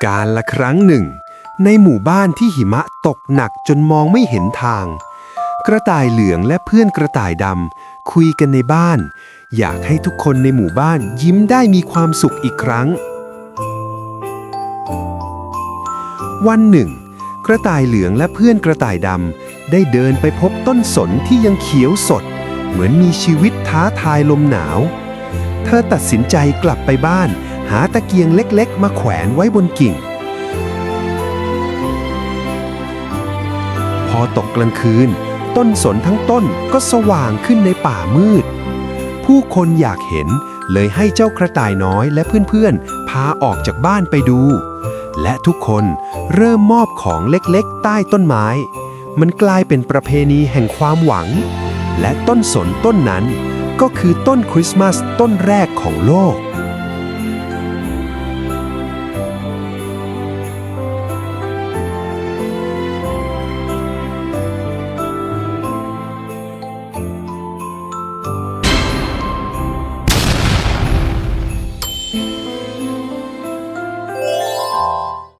กาลละครั้งหนึ่งในหมู่บ้านที่หิมะตกหนักจนมองไม่เห็นทางกระต่ายเหลืองและเพื่อนกระต่ายดำคุยกันในบ้านอยากให้ทุกคนในหมู่บ้านยิ้มได้มีความสุขอีกครั้งวันหนึ่งกระต่ายเหลืองและเพื่อนกระต่ายดำได้เดินไปพบต้นสนที่ยังเขียวสดเหมือนมีชีวิตท้าทายลมหนาวเธอตัดสินใจกลับไปบ้านหาตะเกียงเล็กๆมาแขวนไว้บนกิ่งพอตกกลางคืนต้นสนทั้งต้นก็สว่างขึ้นในป่ามืดผู้คนอยากเห็นเลยให้เจ้ากระต่ายน้อยและเพื่อนๆพาออกจากบ้านไปดูและทุกคนเริ่มมอบของเล็กๆใต้ต้นไม้มันกลายเป็นประเพณีแห่งความหวังและต้นสนต้นนั้นก็คือต้นคริสต์มาสต้นแรกของโลก